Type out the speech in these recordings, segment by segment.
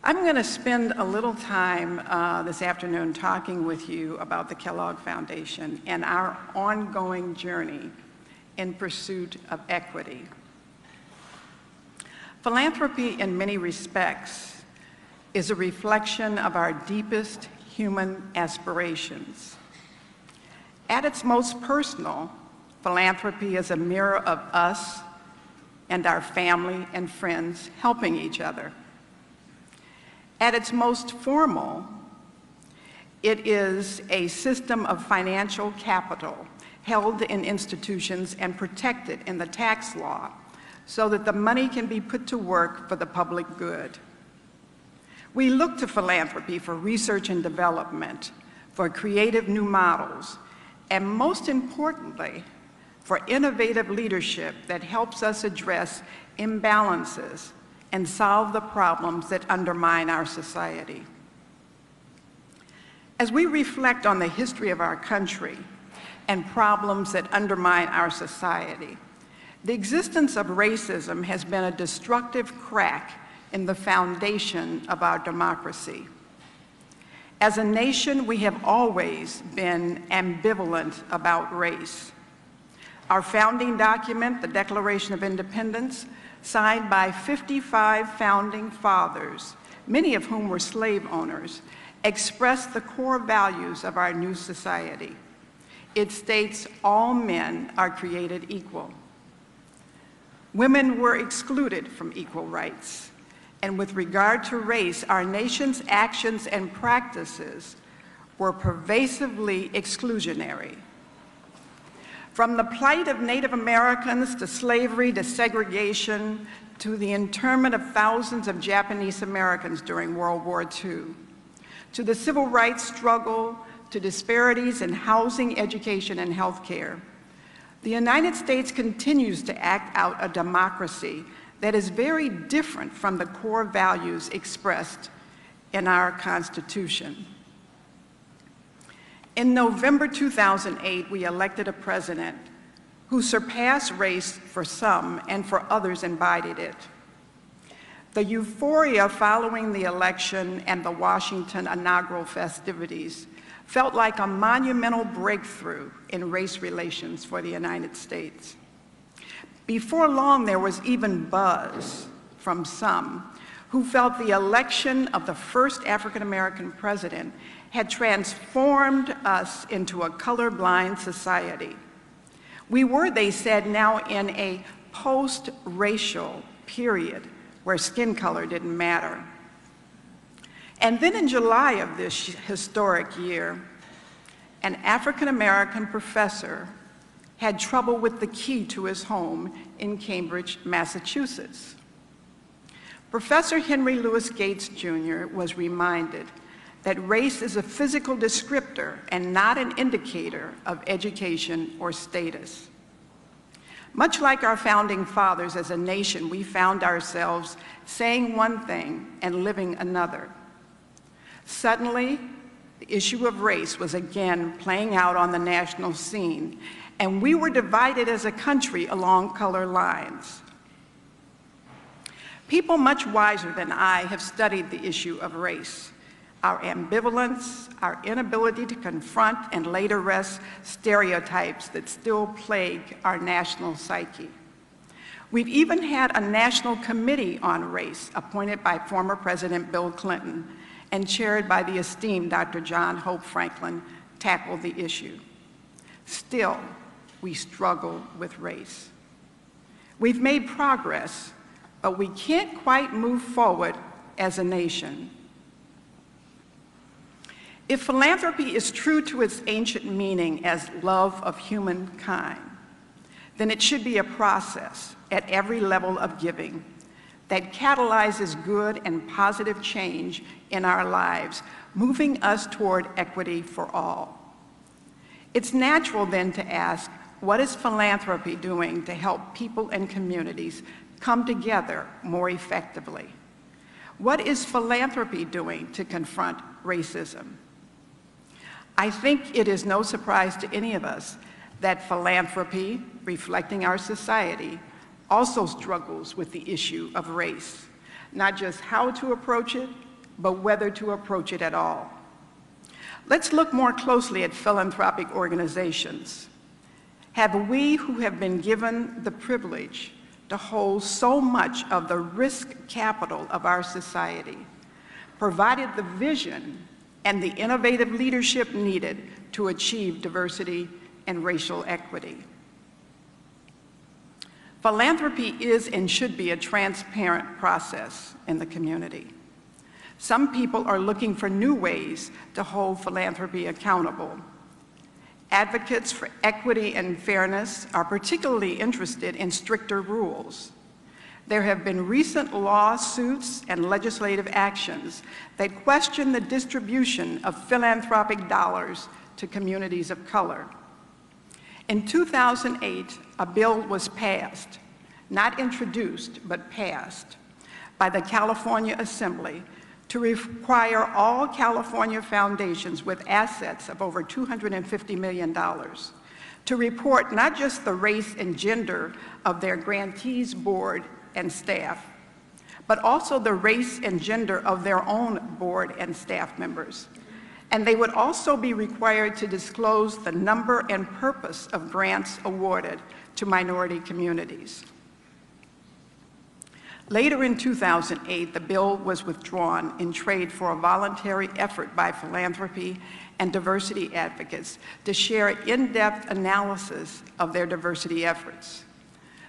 I'm going to spend a little time this afternoon talking with you about the Kellogg Foundation and our ongoing journey in pursuit of equity. Philanthropy, in many respects, is a reflection of our deepest human aspirations. At its most personal, philanthropy is a mirror of us and our family and friends helping each other. At its most formal, it is a system of financial capital held in institutions and protected in the tax law so that the money can be put to work for the public good. We look to philanthropy for research and development, for creative new models, and most importantly, for innovative leadership that helps us address imbalances and solve the problems that undermine our society. As we reflect on the history of our country and problems that undermine our society, the existence of racism has been a destructive crack in the foundation of our democracy. As a nation, we have always been ambivalent about race. Our founding document, the Declaration of Independence, signed by 55 founding fathers, many of whom were slave owners, expressed the core values of our new society. It states all men are created equal. Women were excluded from equal rights. And with regard to race, our nation's actions and practices were pervasively exclusionary. From the plight of Native Americans to slavery to segregation to the internment of thousands of Japanese Americans during World War II, to the civil rights struggle, to disparities in housing, education, and healthcare, the United States continues to act out a democracy that is very different from the core values expressed in our Constitution. In November 2008, we elected a president who surpassed race for some and for others embodied it. The euphoria following the election and the Washington inaugural festivities felt like a monumental breakthrough in race relations for the United States. Before long, there was even buzz from some who felt the election of the first African-American president had transformed us into a colorblind society. We were, they said, now in a post-racial period where skin color didn't matter. And then in July of this historic year, an African-American professor had trouble with the key to his home in Cambridge, Massachusetts. Professor Henry Louis Gates, Jr. was reminded that race is a physical descriptor and not an indicator of education or status. Much like our founding fathers as a nation, we found ourselves saying one thing and living another. Suddenly, the issue of race was again playing out on the national scene, and we were divided as a country along color lines. People much wiser than I have studied the issue of race. Our ambivalence, our inability to confront and lay to rest stereotypes that still plague our national psyche. We've even had a national committee on race appointed by former President Bill Clinton and chaired by the esteemed Dr. John Hope Franklin tackle the issue. Still, we struggle with race. We've made progress, but we can't quite move forward as a nation. If philanthropy is true to its ancient meaning as love of humankind, then it should be a process at every level of giving that catalyzes good and positive change in our lives, moving us toward equity for all. It's natural then to ask, what is philanthropy doing to help people and communities come together more effectively? What is philanthropy doing to confront racism? I think it is no surprise to any of us that philanthropy, reflecting our society, also struggles with the issue of race. Not just how to approach it, but whether to approach it at all. Let's look more closely at philanthropic organizations. Have we, who have been given the privilege to hold so much of the risk capital of our society, provided the vision and the innovative leadership needed to achieve diversity and racial equity? Philanthropy is and should be a transparent process in the community. Some people are looking for new ways to hold philanthropy accountable. Advocates for equity and fairness are particularly interested in stricter rules. There have been recent lawsuits and legislative actions that question the distribution of philanthropic dollars to communities of color. In 2008, a bill was passed, not introduced, but passed, by the California Assembly to require all California foundations with assets of over $250 million to report not just the race and gender of their grantees, board, and staff, but also the race and gender of their own board and staff members. And they would also be required to disclose the number and purpose of grants awarded to minority communities. Later in 2008, the bill was withdrawn in trade for a voluntary effort by philanthropy and diversity advocates to share in-depth analysis of their diversity efforts.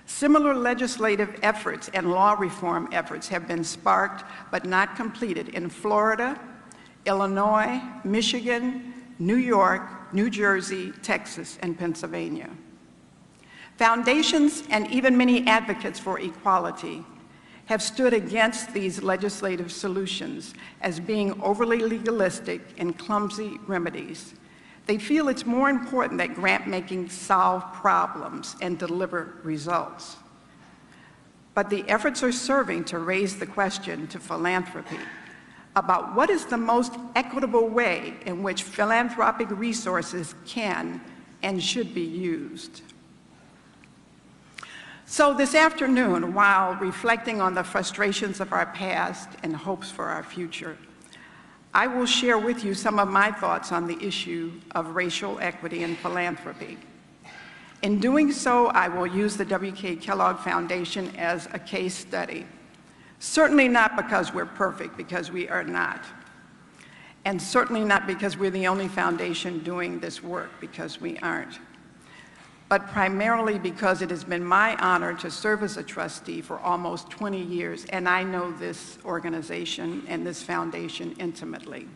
Similar legislative efforts and law reform efforts have been sparked but not completed in Florida, Illinois, Michigan, New York, New Jersey, Texas, and Pennsylvania. Foundations and even many advocates for equality have stood against these legislative solutions as being overly legalistic and clumsy remedies. They feel it's more important that grant-making solve problems and deliver results. But the efforts are serving to raise the question to philanthropy about what is the most equitable way in which philanthropic resources can and should be used. So this afternoon, while reflecting on the frustrations of our past and hopes for our future, I will share with you some of my thoughts on the issue of racial equity and philanthropy. In doing so, I will use the W.K. Kellogg Foundation as a case study. Certainly not because we're perfect, because we are not. And certainly not because we're the only foundation doing this work, because we aren't. But primarily because it has been my honor to serve as a trustee for almost 20 years, and I know this organization and this foundation intimately.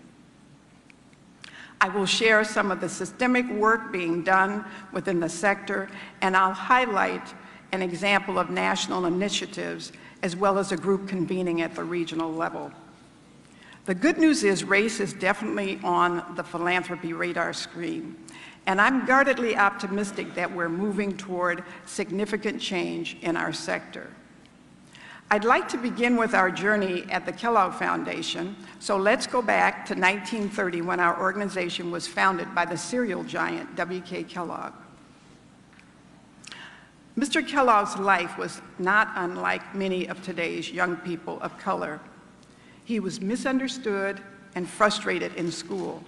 I will share some of the systemic work being done within the sector, and I'll highlight an example of national initiatives as well as a group convening at the regional level. The good news is race is definitely on the philanthropy radar screen. And I'm guardedly optimistic that we're moving toward significant change in our sector. I'd like to begin with our journey at the Kellogg Foundation, so let's go back to 1930 when our organization was founded by the cereal giant W.K. Kellogg. Mr. Kellogg's life was not unlike many of today's young people of color. He was misunderstood and frustrated in school,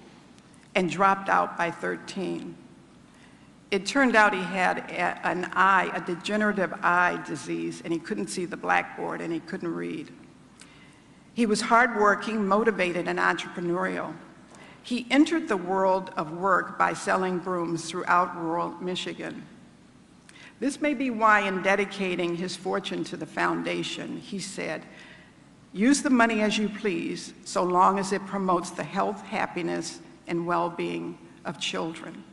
and dropped out by 13. It turned out he had a degenerative eye disease, and he couldn't see the blackboard, and he couldn't read. He was hardworking, motivated, and entrepreneurial. He entered the world of work by selling brooms throughout rural Michigan. This may be why, in dedicating his fortune to the foundation, he said, "Use the money as you please, so long as it promotes the health, happiness, and well-being of children."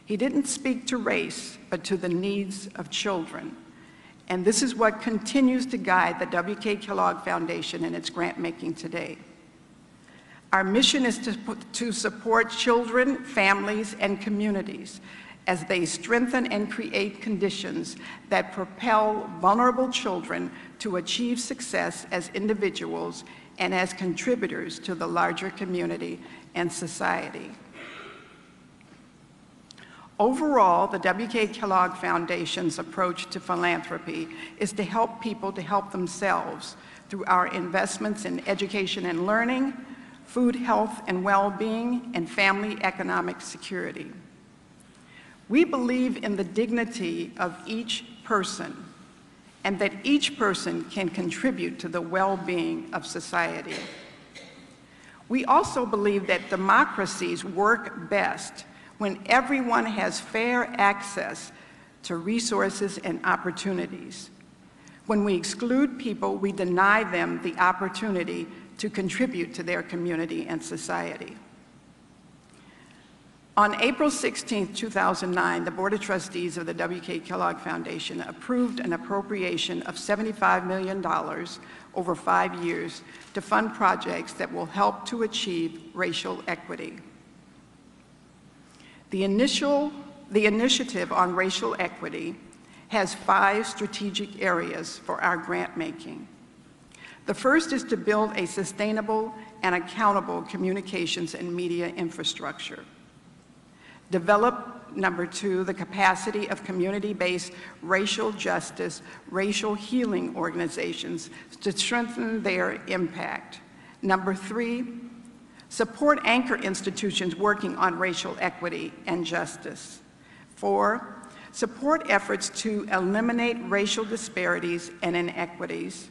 He didn't speak to race, but to the needs of children. And this is what continues to guide the W.K. Kellogg Foundation in its grant-making today. Our mission is to support children, families, and communities as they strengthen and create conditions that propel vulnerable children to achieve success as individuals and as contributors to the larger community and society. Overall, the W.K. Kellogg Foundation's approach to philanthropy is to help people to help themselves through our investments in education and learning, food, health, and well-being, and family economic security. We believe in the dignity of each person and that each person can contribute to the well-being of society. We also believe that democracies work best when everyone has fair access to resources and opportunities. When we exclude people, we deny them the opportunity to contribute to their community and society. On April 16, 2009, the Board of Trustees of the W.K. Kellogg Foundation approved an appropriation of $75 million over 5 years to fund projects that will help to achieve racial equity. The initiative on racial equity has 5 strategic areas for our grant making. The first is to build a sustainable and accountable communications and media infrastructure. Develop, number 2, the capacity of community-based racial justice, racial healing organizations to strengthen their impact. Number 3, support anchor institutions working on racial equity and justice. 4, support efforts to eliminate racial disparities and inequities.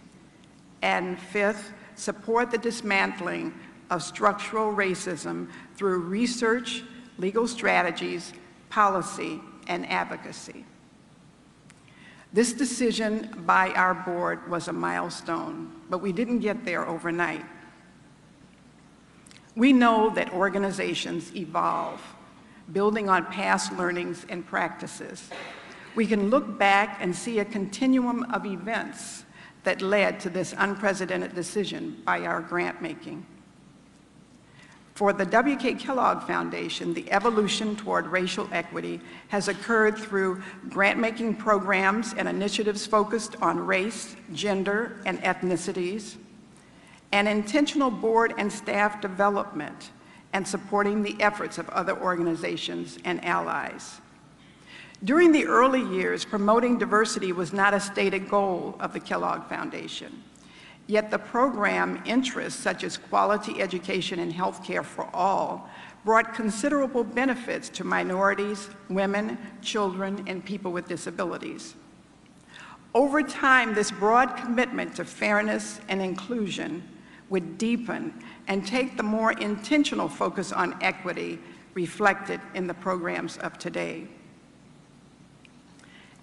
And 5th, support the dismantling of structural racism through research, legal strategies, policy, and advocacy. This decision by our board was a milestone, but we didn't get there overnight. We know that organizations evolve, building on past learnings and practices. We can look back and see a continuum of events that led to this unprecedented decision by our grant making. For the W.K. Kellogg Foundation, the evolution toward racial equity has occurred through grant-making programs and initiatives focused on race, gender, and ethnicities, and intentional board and staff development and supporting the efforts of other organizations and allies. During the early years, promoting diversity was not a stated goal of the Kellogg Foundation. Yet the program interests such as quality education and health care for all brought considerable benefits to minorities, women, children, and people with disabilities. Over time, this broad commitment to fairness and inclusion would deepen and take the more intentional focus on equity reflected in the programs of today.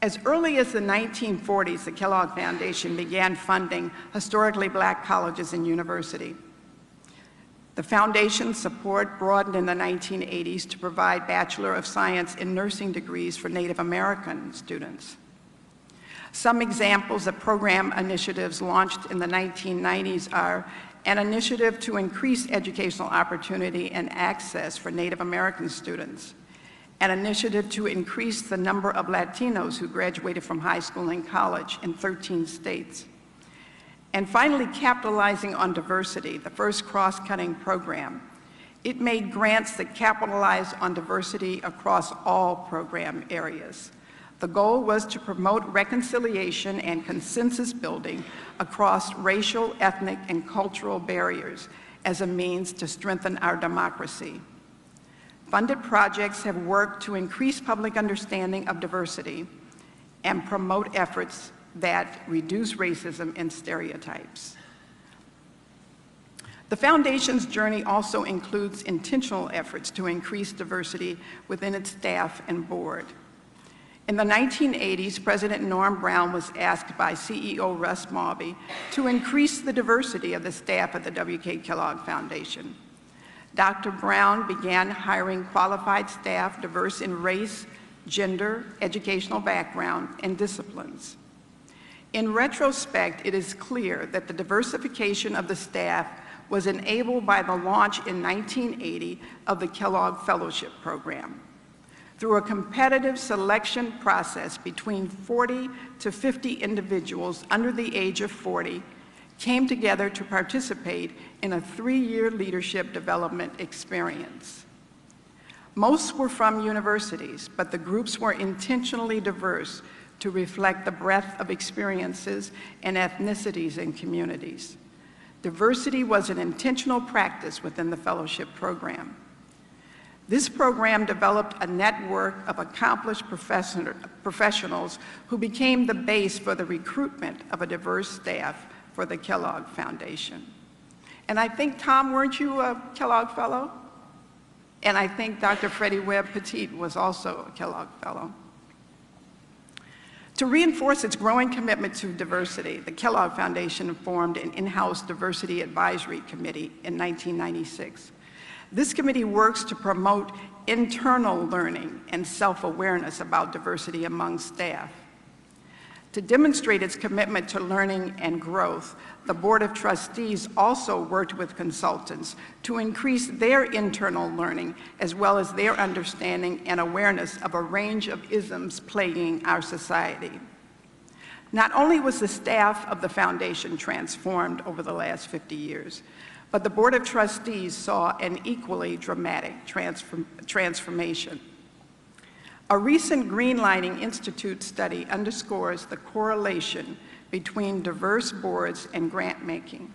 As early as the 1940s, the Kellogg Foundation began funding historically Black colleges and universities. The foundation's support broadened in the 1980s to provide Bachelor of Science in Nursing degrees for Native American students. Some examples of program initiatives launched in the 1990s are an initiative to increase educational opportunity and access for Native American students, an initiative to increase the number of Latinos who graduated from high school and college in 13 states. And finally, capitalizing on diversity, the first cross-cutting program. It made grants that capitalized on diversity across all program areas. The goal was to promote reconciliation and consensus building across racial, ethnic, and cultural barriers as a means to strengthen our democracy. Funded projects have worked to increase public understanding of diversity and promote efforts that reduce racism and stereotypes. The Foundation's journey also includes intentional efforts to increase diversity within its staff and board. In the 1980s, President Norm Brown was asked by CEO Russ Mulvey to increase the diversity of the staff at the W.K. Kellogg Foundation. Dr. Brown began hiring qualified staff diverse in race, gender, educational background, and disciplines. In retrospect, it is clear that the diversification of the staff was enabled by the launch in 1980 of the Kellogg Fellowship Program. Through a competitive selection process, between 40 to 50 individuals under the age of 40 came together to participate in a 3-year leadership development experience. Most were from universities, but the groups were intentionally diverse to reflect the breadth of experiences and ethnicities in communities. Diversity was an intentional practice within the fellowship program. This program developed a network of accomplished professionals who became the base for the recruitment of a diverse staff for the Kellogg Foundation. And I think, Tom, weren't you a Kellogg Fellow? And I think Dr. Freddie Webb Petit was also a Kellogg Fellow. To reinforce its growing commitment to diversity, the Kellogg Foundation formed an in-house diversity advisory committee in 1996. This committee works to promote internal learning and self-awareness about diversity among staff. To demonstrate its commitment to learning and growth, the Board of Trustees also worked with consultants to increase their internal learning as well as their understanding and awareness of a range of isms plaguing our society. Not only was the staff of the foundation transformed over the last 50 years, but the Board of Trustees saw an equally dramatic transformation. A recent Greenlining Institute study underscores the correlation between diverse boards and grant making.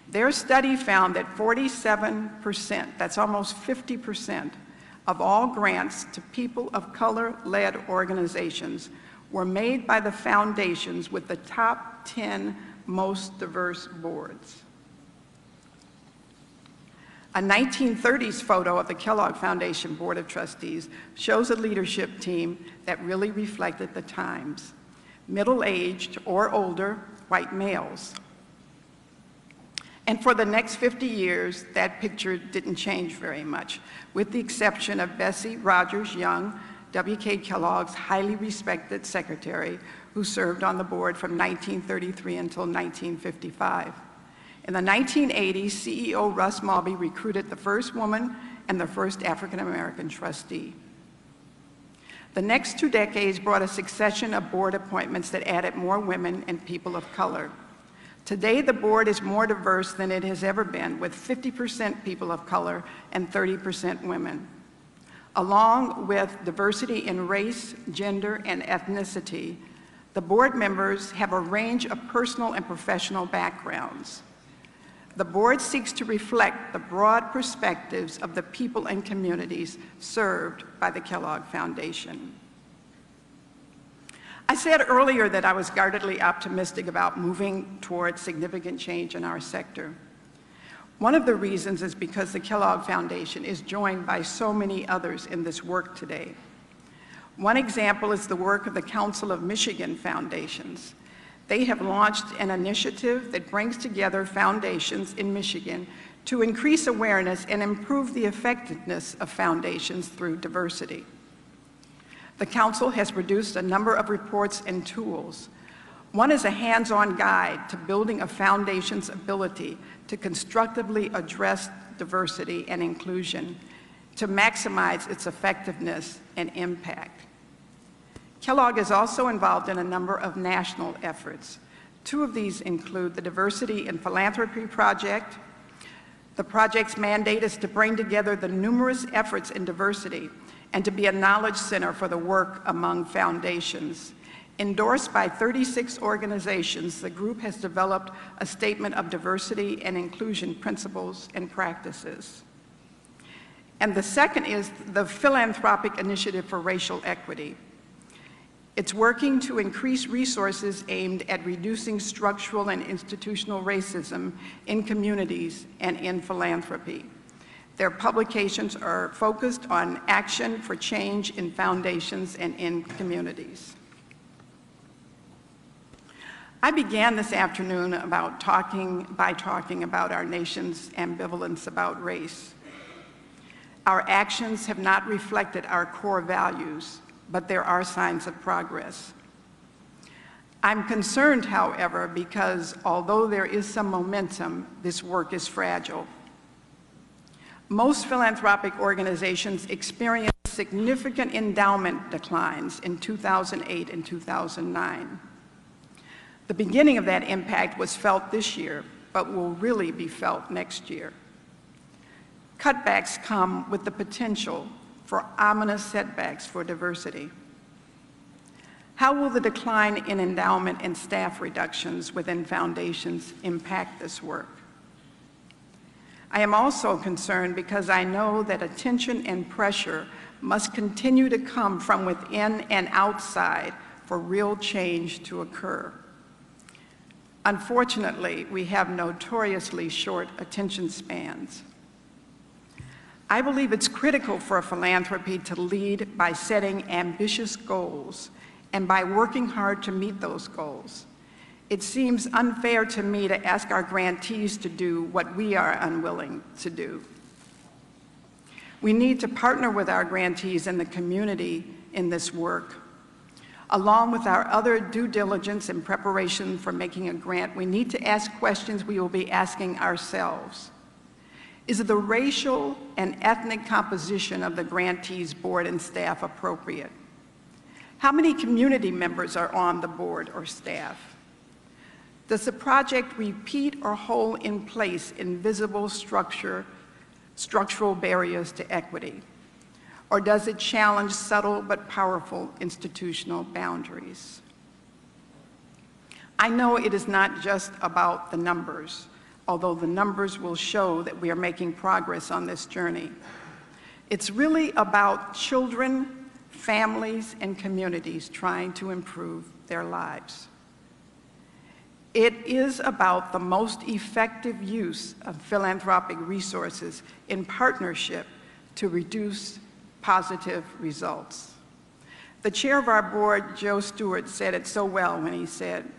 Their study found that 47%, that's almost 50%, of all grants to people of color-led organizations were made by the foundations with the top 10 most diverse boards. A 1930s photo of the Kellogg Foundation Board of Trustees shows a leadership team that really reflected the times. Middle-aged or older white males. And for the next 50 years, that picture didn't change very much, with the exception of Bessie Rogers Young, W.K. Kellogg's highly respected secretary, who served on the board from 1933 until 1955. In the 1980s, CEO Russ Mulvey recruited the first woman and the first African-American trustee. The next 2 decades brought a succession of board appointments that added more women and people of color. Today, the board is more diverse than it has ever been, with 50% people of color and 30% women. Along with diversity in race, gender, and ethnicity, the board members have a range of personal and professional backgrounds. The board seeks to reflect the broad perspectives of the people and communities served by the Kellogg Foundation. I said earlier that I was guardedly optimistic about moving toward significant change in our sector. One of the reasons is because the Kellogg Foundation is joined by so many others in this work today. One example is the work of the Council of Michigan Foundations. They have launched an initiative that brings together foundations in Michigan to increase awareness and improve the effectiveness of foundations through diversity. The Council has produced a number of reports and tools. One is a hands-on guide to building a foundation's ability to constructively address diversity and inclusion to maximize its effectiveness and impact. Kellogg is also involved in a number of national efforts. 2 of these include the Diversity in Philanthropy Project. The project's mandate is to bring together the numerous efforts in diversity and to be a knowledge center for the work among foundations. Endorsed by 36 organizations, the group has developed a statement of diversity and inclusion principles and practices. And the second is the Philanthropic Initiative for Racial Equity. It's working to increase resources aimed at reducing structural and institutional racism in communities and in philanthropy. Their publications are focused on action for change in foundations and in communities. I began this afternoon by talking about our nation's ambivalence about race. Our actions have not reflected our core values, but there are signs of progress. I'm concerned, however, because although there is some momentum, this work is fragile. Most philanthropic organizations experienced significant endowment declines in 2008 and 2009. The beginning of that impact was felt this year, but will really be felt next year. Cutbacks come with the potential for ominous setbacks for diversity. How will the decline in endowment and staff reductions within foundations impact this work? I am also concerned because I know that attention and pressure must continue to come from within and outside for real change to occur. Unfortunately, we have notoriously short attention spans. I believe it's critical for philanthropy to lead by setting ambitious goals and by working hard to meet those goals. It seems unfair to me to ask our grantees to do what we are unwilling to do. We need to partner with our grantees and the community in this work. Along with our other due diligence and preparation for making a grant, we need to ask questions we will be asking ourselves. Is the racial and ethnic composition of the grantees' board and staff appropriate? How many community members are on the board or staff? Does the project repeat or hold in place invisible structural barriers to equity? Or does it challenge subtle but powerful institutional boundaries? I know it is not just about the numbers, although the numbers will show that we are making progress on this journey. It's really about children, families, and communities trying to improve their lives. It is about the most effective use of philanthropic resources in partnership to reduce positive results. The chair of our board, Joe Stewart, said it so well when he said,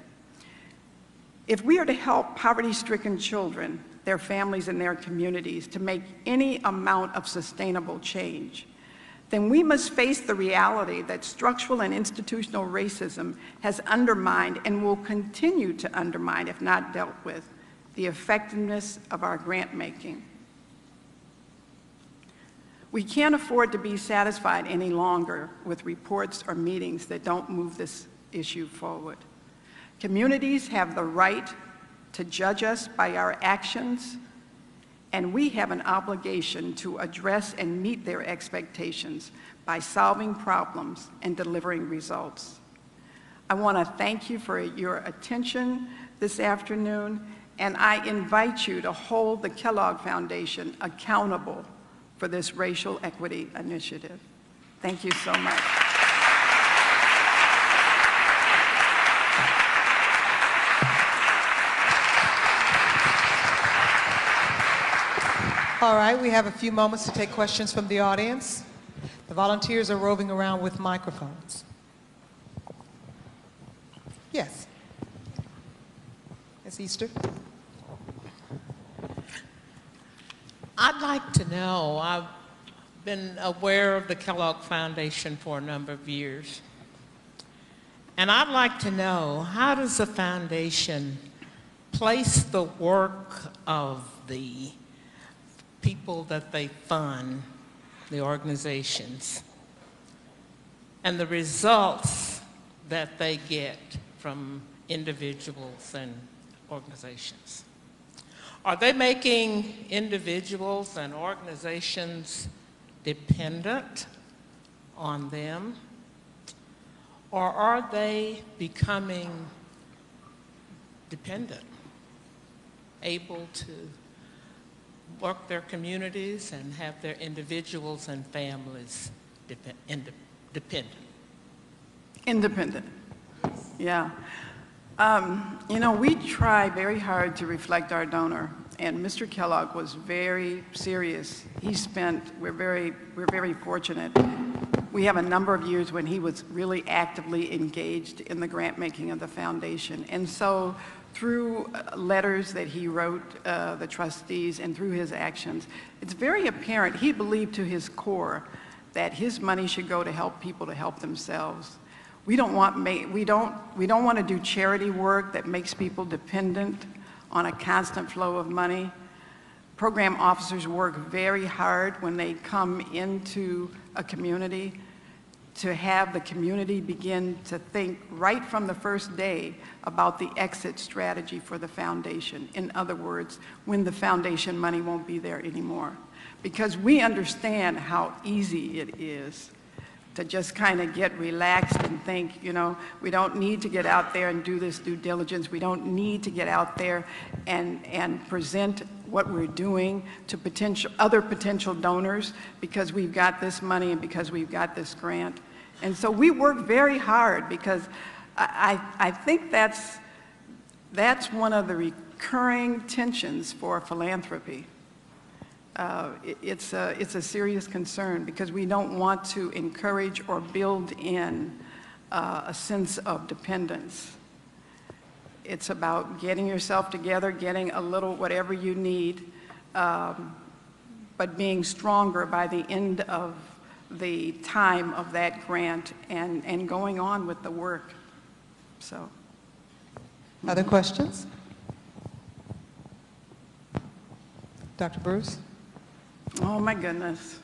if we are to help poverty-stricken children, their families, and their communities to make any amount of sustainable change, then we must face the reality that structural and institutional racism has undermined and will continue to undermine, if not dealt with, the effectiveness of our grant making. We can't afford to be satisfied any longer with reports or meetings that don't move this issue forward. Communities have the right to judge us by our actions, and we have an obligation to address and meet their expectations by solving problems and delivering results. I want to thank you for your attention this afternoon, and I invite you to hold the Kellogg Foundation accountable for this racial equity initiative. Thank you so much. All right, we have a few moments to take questions from the audience. The volunteers are roving around with microphones. Yes. Ms. Easter. I'd like to know, I've been aware of the Kellogg Foundation for a number of years, and I'd like to know, how does the foundation place the work of the people that they fund, the organizations, and the results that they get from individuals and organizations? Are they making individuals and organizations dependent on them? Or are they becoming dependent, able to work their communities and have their individuals and families dependent? Independent, yeah. You know, we try very hard to reflect our donor, and Mr. Kellogg was very serious. We're very fortunate. We have a number of years when he was really actively engaged in the grant making of the foundation. And so through letters that he wrote the trustees and through his actions, it's very apparent he believed to his core that his money should go to help people to help themselves. We don't want to do charity work that makes people dependent on a constant flow of money. Program officers work very hard when they come into a community to have the community begin to think right from the first day about the exit strategy for the foundation. In other words, when the foundation money won't be there anymore. Because we understand how easy it is just kind of get relaxed and think, you know, we don't need to get out there and do this due diligence. We don't need to get out there and present what we're doing to other potential donors because we've got this money and because we've got this grant. And so we work very hard because I think that's one of the recurring tensions for philanthropy. It's a serious concern because we don't want to encourage or build in a sense of dependence. It's about getting yourself together, getting a little whatever you need, but being stronger by the end of the time of that grant and going on with the work. So. Other questions? Dr. Bruce? Oh my goodness.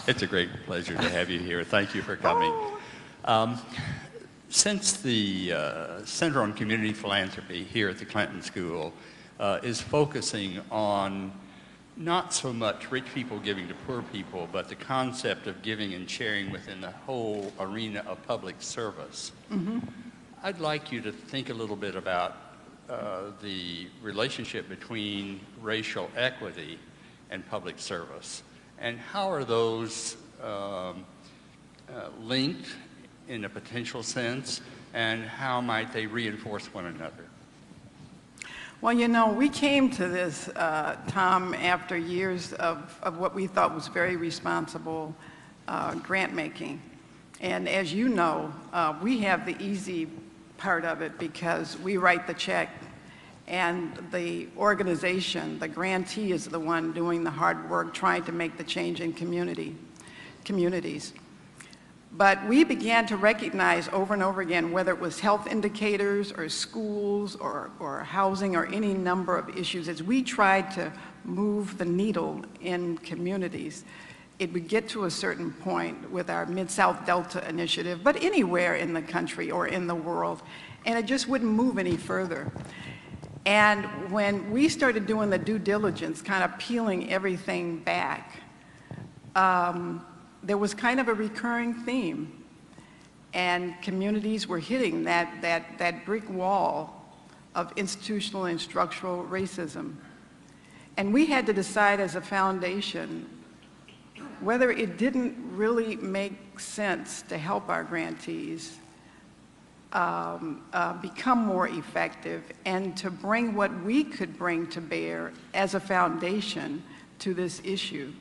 It's a great pleasure to have you here. Thank you for coming. Since the Center on Community Philanthropy here at the Clinton School is focusing on not so much rich people giving to poor people, but the concept of giving and sharing within the whole arena of public service, I'd like you to think a little bit about the relationship between racial equity and public service, and how are those linked in a potential sense, and how might they reinforce one another? Well, you know, we came to this, Tom, after years of what we thought was very responsible grant making. And as you know, we have the easy part of it because we write the check and the organization, the grantee, is the one doing the hard work trying to make the change in communities. But we began to recognize over and over again, whether it was health indicators or schools or housing or any number of issues, as we tried to move the needle in communities, it would get to a certain point with our Mid-South Delta initiative, but anywhere in the country or in the world, and it just wouldn't move any further. And when we started doing the due diligence, kind of peeling everything back, there was kind of a recurring theme, and communities were hitting that brick wall of institutional and structural racism. And we had to decide as a foundation whether it didn't really make sense to help our grantees become more effective and to bring what we could bring to bear as a foundation to this issue.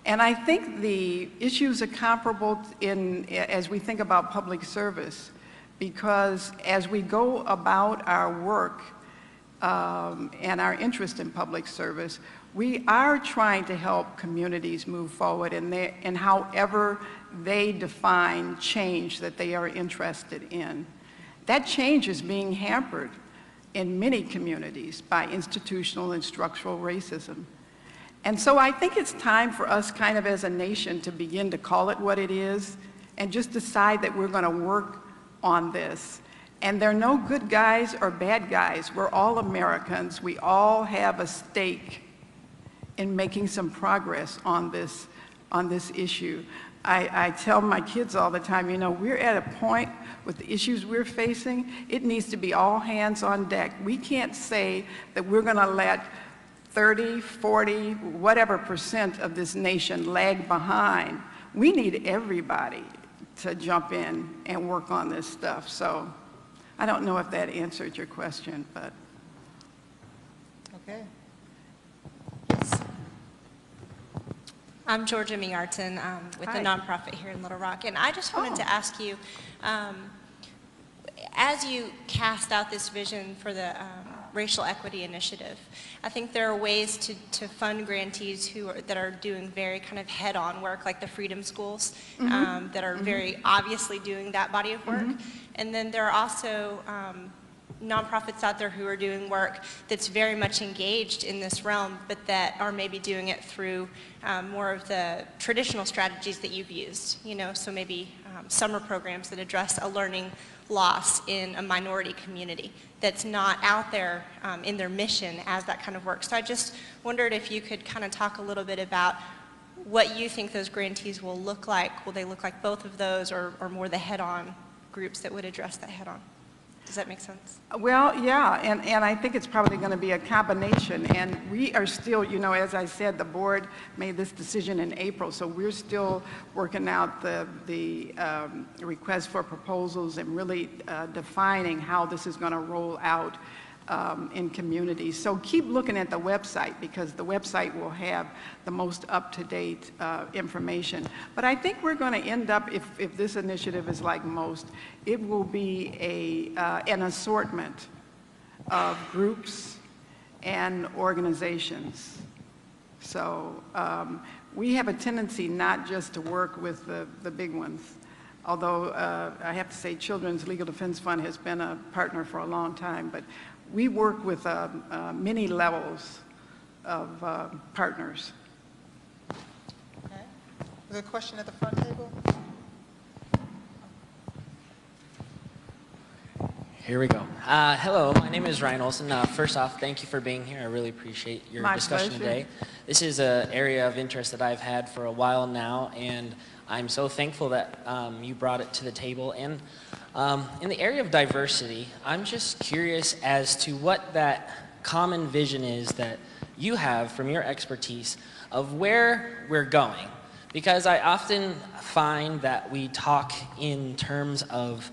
And I think the issues are comparable as we think about public service, because as we go about our work and our interest in public service, we are trying to help communities move forward in however they define change that they are interested in. That change is being hampered in many communities by institutional and structural racism. And so I think it's time for us kind of as a nation to begin to call it what it is and just decide that we're going to work on this. And there are no good guys or bad guys. We're all Americans. We all have a stake in making some progress on this issue. I tell my kids all the time, you know, we're at a point with the issues we're facing, it needs to be all hands on deck. We can't say that we're going to let 30, 40, whatever % of this nation lag behind. We need everybody to jump in and work on this stuff. So I don't know if that answered your question, but. Okay. I'm Georgia Mearton with Hi. a nonprofit here in Little Rock, and I just wanted to ask you, as you cast out this vision for the Racial Equity Initiative, I think there are ways to fund grantees that are doing very kind of head-on work, like the Freedom Schools, that are very obviously doing that body of work. And then there are also nonprofits out there who are doing work that's very much engaged in this realm, but that are maybe doing it through more of the traditional strategies that you've used, you know, so maybe summer programs that address a learning loss in a minority community that's not out there in their mission as that kind of work. So I just wondered if you could kind of talk a little bit about what you think those grantees will look like. Will they look like both of those, or more the head-on groups that would address that head-on? Does that make sense? Well, yeah, and I think it's probably going to be a combination. And we are still, you know, as I said, the board made this decision in April, so we're still working out the request for proposals and really defining how this is going to roll out in communities. So keep looking at the website, because the website will have the most up-to-date information. But I think we're going to end up, if this initiative is like most, it will be an assortment of groups and organizations. So we have a tendency not just to work with the big ones, although I have to say Children's Legal Defense Fund has been a partner for a long time, but we work with many levels of partners. Okay. Is there a question at the front table? Here we go. Hello, my name is Ryan Olson. First off, thank you for being here. I really appreciate your discussion today. This is an area of interest that I've had for a while now, and I'm so thankful that you brought it to the table. And in the area of diversity, I'm just curious as to what that common vision is that you have from your expertise of where we're going. Because I often find that we talk in terms of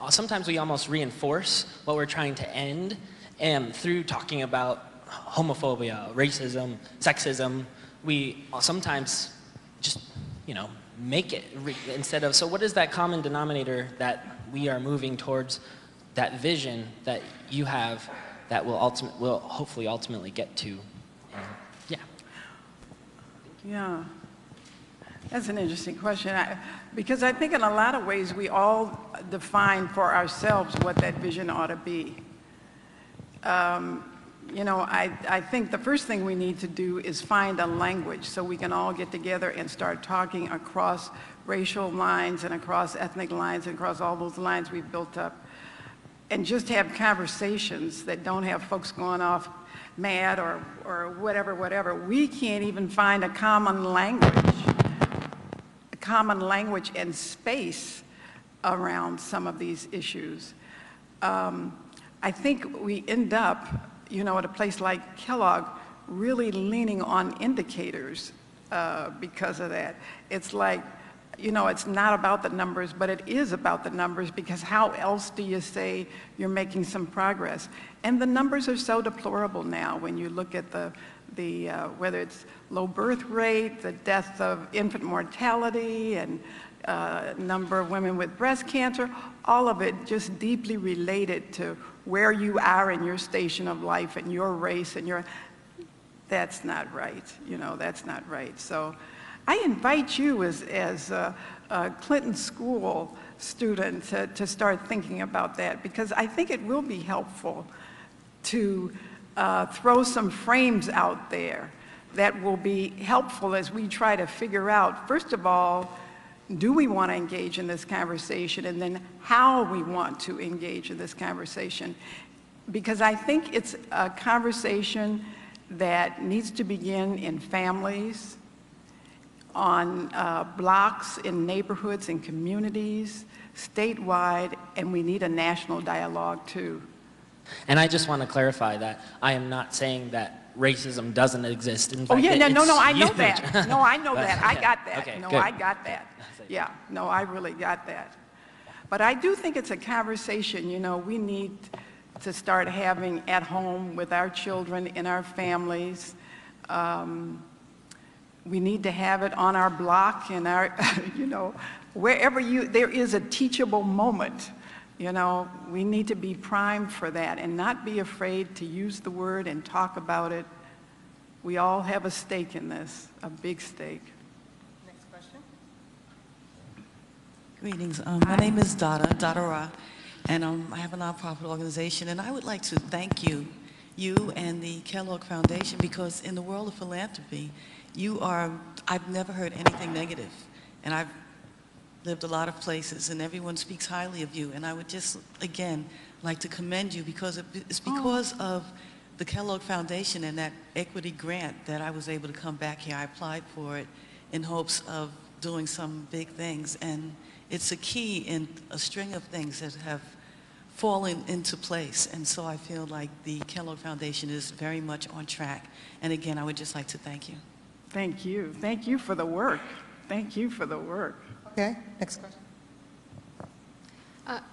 sometimes we almost reinforce what we're trying to end, and through talking about homophobia, racism, sexism, we sometimes just, you know, make it instead of, so what is that common denominator that we are moving towards, that vision that you have that will hopefully ultimately get to? Yeah. Yeah. That's an interesting question, because I think in a lot of ways we all define for ourselves what that vision ought to be. You know, I think the first thing we need to do is find a language so we can all get together and start talking across racial lines and across ethnic lines and across all those lines we've built up, and just have conversations that don't have folks going off mad or whatever. We can't even find a common language and space around some of these issues. I think we end up, you know, at a place like Kellogg really leaning on indicators because of that. It's like, you know, it's not about the numbers, but it is about the numbers, because how else do you say you're making some progress? And the numbers are so deplorable now when you look at the whether it's low birth rate, the death of infant mortality, and number of women with breast cancer, all of it just deeply related to where you are in your station of life and your race and that's not right, you know, that's not right. So I invite you as a Clinton School student to start thinking about that, because I think it will be helpful to throw some frames out there that will be helpful as we try to figure out, first of all, do we want to engage in this conversation, and then how we want to engage in this conversation. Because I think it's a conversation that needs to begin in families, on blocks, in neighborhoods and communities, statewide, and we need a national dialogue too. And I just want to clarify that I am not saying that racism doesn't exist. In fact, oh yeah, no, I know huge. that. No, I know that. I got that. Okay, no, good. I got that. Yeah, no, I really got that. But I do think it's a conversation, you know, we need to start having at home with our children, in our families. We need to have it on our block, in our, you know, wherever there is a teachable moment. You know, we need to be primed for that and not be afraid to use the word and talk about it. We all have a stake in this, a big stake. Next question. Greetings. My name is Dada Ra, and I have a nonprofit organization, and I would like to thank you and the Kellogg Foundation, because in the world of philanthropy, I've never heard anything negative, and I've lived a lot of places, and everyone speaks highly of you, and I would just, again, like to commend you, because it's because of the Kellogg Foundation and that equity grant that I was able to come back here. I applied for it in hopes of doing some big things, and it's a key in a string of things that have fallen into place. And so I feel like the Kellogg Foundation is very much on track. And again, I would just like to thank you. Thank you. Thank you for the work. Thank you for the work. Okay, next question.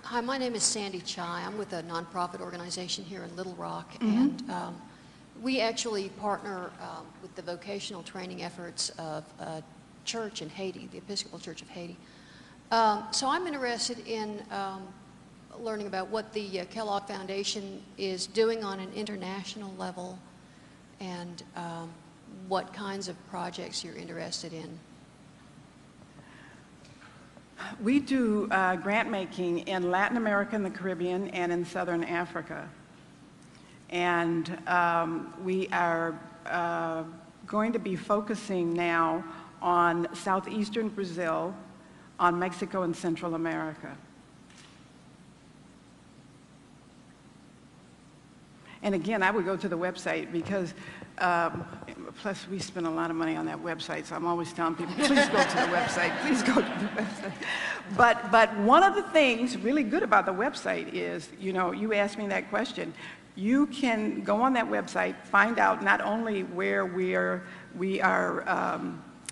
Hi, my name is Sandy Chai. I'm with a nonprofit organization here in Little Rock, and we actually partner with the vocational training efforts of a church in Haiti, the Episcopal Church of Haiti. So I'm interested in learning about what the Kellogg Foundation is doing on an international level, and what kinds of projects you're interested in. We do grant making in Latin America and the Caribbean and in Southern Africa. And we are going to be focusing now on southeastern Brazil, on Mexico and Central America. And again, I would go to the website because, plus we spend a lot of money on that website, so I'm always telling people, please go to the website, please go to the website. But one of the things really good about the website is, you know, you asked me that question. You can go on that website, find out not only where we are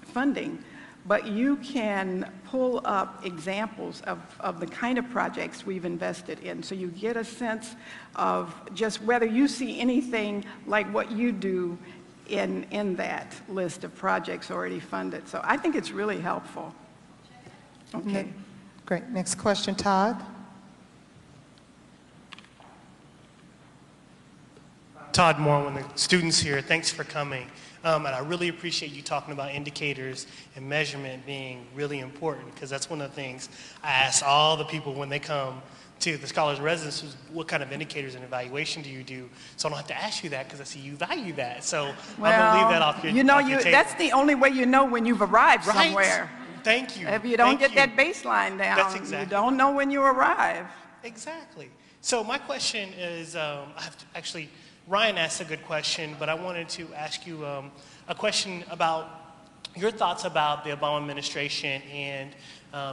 funding, but you can pull up examples of the kind of projects we've invested in. So you get a sense of just whether you see anything like what you do in that list of projects already funded. So I think it's really helpful. Okay. Great. Next question, Todd. Todd Moore, one of the students here. Thanks for coming. And I really appreciate you talking about indicators and measurement being really important, because that's one of the things I ask all the people when they come to the Scholars Residence is, what kind of indicators and evaluation do you do? So I don't have to ask you that because I see you value that. So well, I'm going to leave that off your table. That's the only way you know when you've arrived right? somewhere. Thank you. If you don't get that baseline down, that's exactly you don't know when you arrive. Exactly. So my question is, I have to actually, Ryan asked a good question, but I wanted to ask you a question about your thoughts about the Obama administration and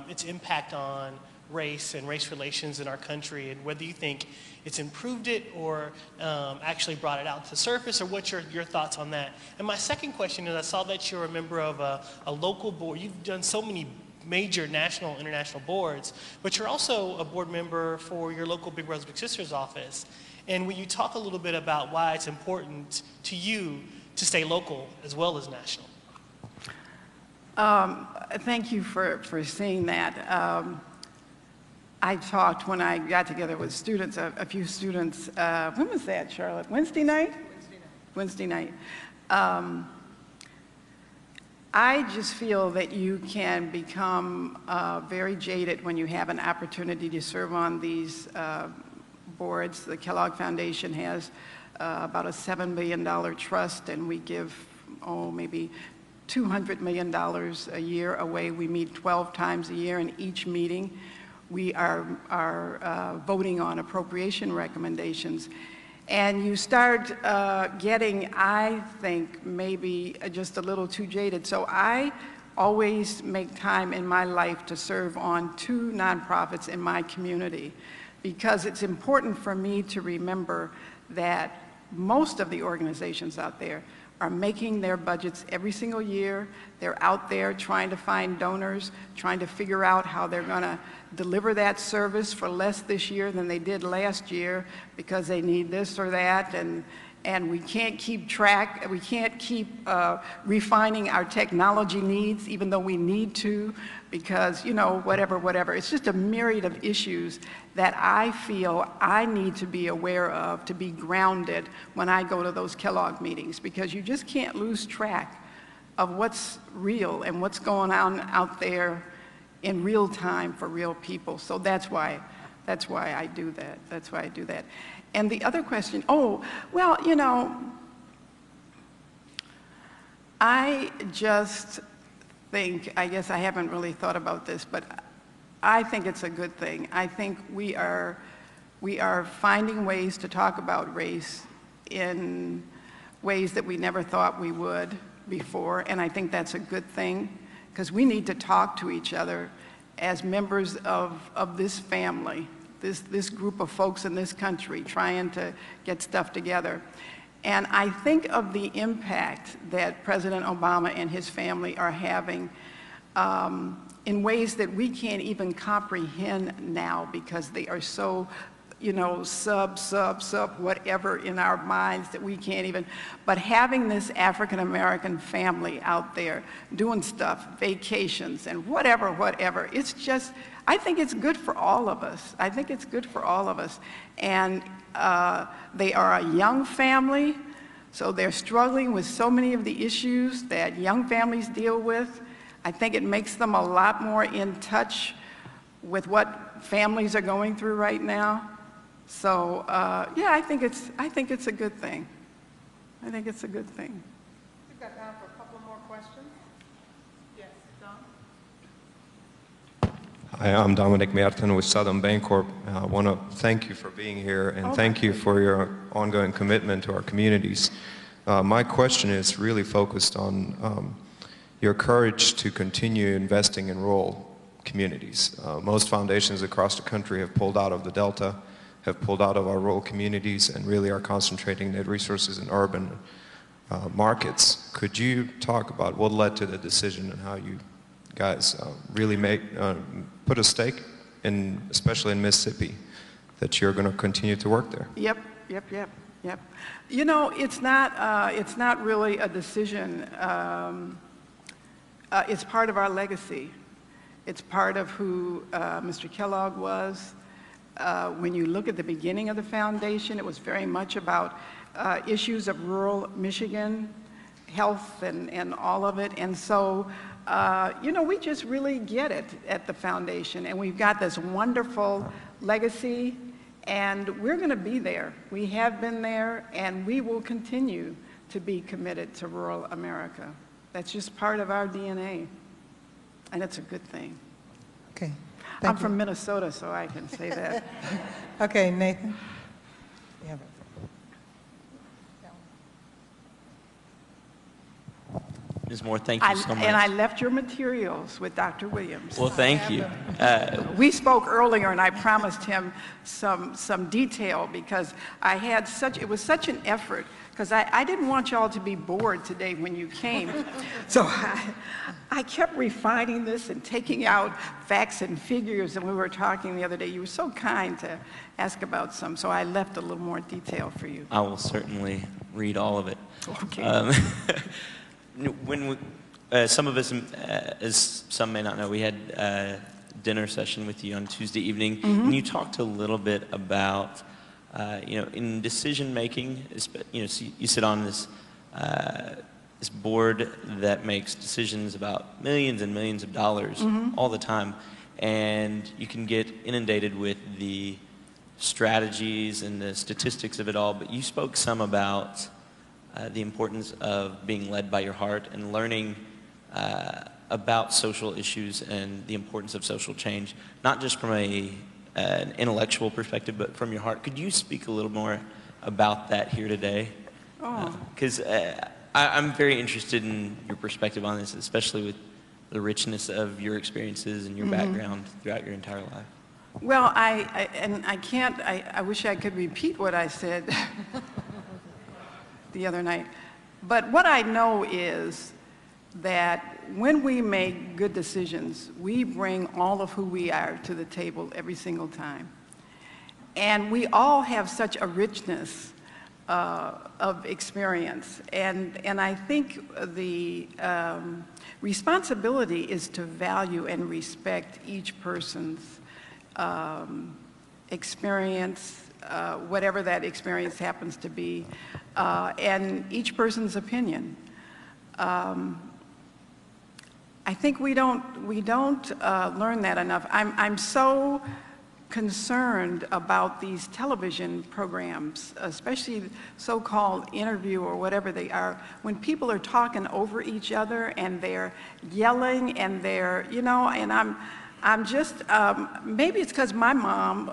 its impact on race and race relations in our country, and whether you think it's improved it or actually brought it out to the surface, or what's your thoughts on that? And my second question is, I saw that you're a member of a local board. You've done so many major national, international boards, but you're also a board member for your local Big Brothers Big Sisters office. And will you talk a little bit about why it's important to you to stay local as well as national? Thank you for seeing that. I talked when I got together with students, a few students, when was that, Charlotte? Wednesday night? Wednesday night. I just feel that you can become very jaded when you have an opportunity to serve on these boards. The Kellogg Foundation has about a $7 billion trust, and we give, maybe $200 million a year away. We meet 12 times a year, in each meeting we are voting on appropriation recommendations. And you start getting, I think, maybe just a little too jaded. So I always make time in my life to serve on 2 nonprofits in my community, because it's important for me to remember that most of the organizations out there are making their budgets every single year. They're out there trying to find donors, trying to figure out how they're going to deliver that service for less this year than they did last year, because they need this or that, and we can't keep track, we can't keep refining our technology needs, even though we need to, because, you know, whatever. It's just a myriad of issues that I feel I need to be aware of, to be grounded when I go to those Kellogg meetings, because you just can't lose track of what's real and what's going on out there in real time for real people. So that's why I do that. That's why I do that. And the other question, well, you know, I just think, I guess I haven't really thought about this, but I think it's a good thing. I think we are finding ways to talk about race in ways that we never thought we would before, and I think that's a good thing, because we need to talk to each other as members of this family, this group of folks in this country trying to get stuff together. And I think of the impact that President Obama and his family are having in ways that we can't even comprehend now, because they are so, you know, sub, whatever in our minds that we can't even, but having this African-American family out there doing stuff, vacations and whatever, it's just, I think it's good for all of us. I think it's good for all of us. And they are a young family, so they're struggling with so many of the issues that young families deal with. I think it makes them a lot more in touch with what families are going through right now. So yeah, I think it's a good thing. I think it's a good thing. We've got time for a couple more questions. Yes, Don. Hi, I'm Dominic Merton with Southern Bancorp. I want to thank you for being here, and thank you for your ongoing commitment to our communities. My question is really focused on your courage to continue investing in rural communities. Most foundations across the country have pulled out of the Delta, have pulled out of our rural communities, and really are concentrating their resources in urban markets. Could you talk about what led to the decision and how you guys really put a stake in, especially in Mississippi, that you're going to continue to work there? Yep. You know, it's not really a decision. It's part of our legacy. It's part of who Mr. Kellogg was. When you look at the beginning of the foundation, it was very much about issues of rural Michigan, health and all of it. And so, you know, we just really get it at the foundation. And we've got this wonderful legacy, and we're going to be there. We have been there, and we will continue to be committed to rural America. That's just part of our DNA, and it's a good thing. Okay. I'm from Minnesota, so I can say that. Okay, Nathan. Yeah. Ms. Moore, thank you so much. And I left your materials with Dr. Williams. Well, thank you. We spoke earlier, and I promised him some detail, because it was such an effort, because I didn't want y'all to be bored today when you came. So I kept refining this and taking out facts and figures, and we were talking the other day. You were so kind to ask about some, so I left a little more detail for you. I will certainly read all of it. Okay. When some of us, as some may not know, we had a dinner session with you on Tuesday evening, and you talked a little bit about, you know, in decision making, you know, you sit on this this board that makes decisions about millions and millions of dollars all the time, and you can get inundated with the strategies and the statistics of it all. But you spoke some about the importance of being led by your heart and learning about social issues and the importance of social change, not just from an intellectual perspective, but from your heart. Could you speak a little more about that here today? Because I'm very interested in your perspective on this, especially with the richness of your experiences and your background throughout your entire life. Well, I wish I could repeat what I said the other night. But what I know is that when we make good decisions, we bring all of who we are to the table every single time. And we all have such a richness of experience. And I think the responsibility is to value and respect each person's experience, whatever that experience happens to be, and each person's opinion. I think we don't learn that enough. I'm so concerned about these television programs, especially so-called interview or whatever they are, when people are talking over each other and they're yelling and they're, you know, and I'm just, maybe it's because my mom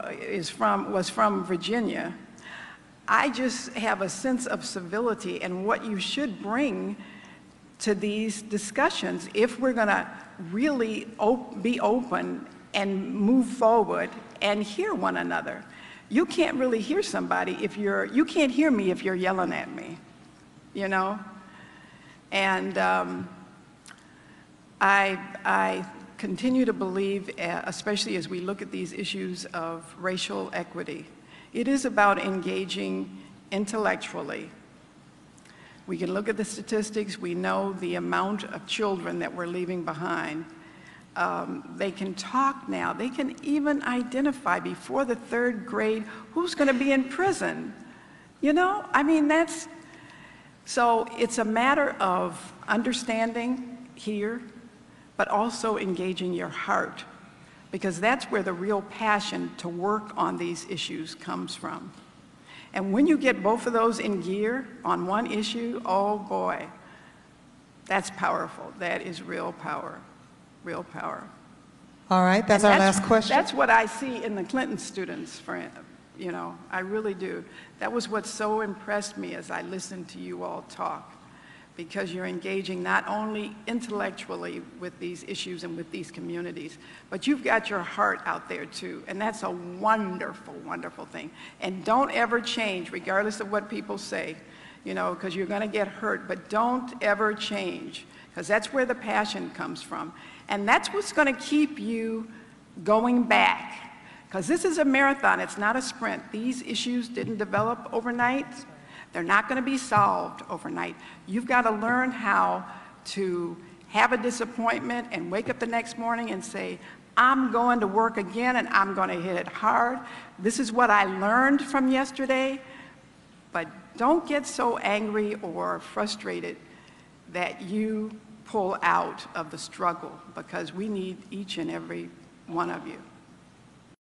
was from Virginia, I just have a sense of civility and what you should bring to these discussions if we're going to really be open and move forward and hear one another. You can't really hear somebody if you can't hear me if you're yelling at me, you know? And I continue to believe, especially as we look at these issues of racial equity, it is about engaging intellectually. We can look at the statistics. We know the amount of children that we're leaving behind. They can talk now. They can even identify before the 3rd grade who's going to be in prison. You know, I mean, so it's a matter of understanding here, but also engaging your heart, because that's where the real passion to work on these issues comes from. And when you get both of those in gear on one issue, oh boy, that's powerful. That is real power, real power. All right, that's our last question. That's what I see in the Clinton students, you know, I really do. That was what so impressed me as I listened to you all talk, because you're engaging not only intellectually with these issues and with these communities, but you've got your heart out there too, and that's a wonderful, wonderful thing. And don't ever change, regardless of what people say, you know, because you're going to get hurt, but don't ever change, because that's where the passion comes from. And that's what's going to keep you going back, because this is a marathon, it's not a sprint. These issues didn't develop overnight. They're not going to be solved overnight. You've got to learn how to have a disappointment and wake up the next morning and say, I'm going to work again and I'm going to hit it hard. This is what I learned from yesterday. But don't get so angry or frustrated that you pull out of the struggle, because we need each and every one of you.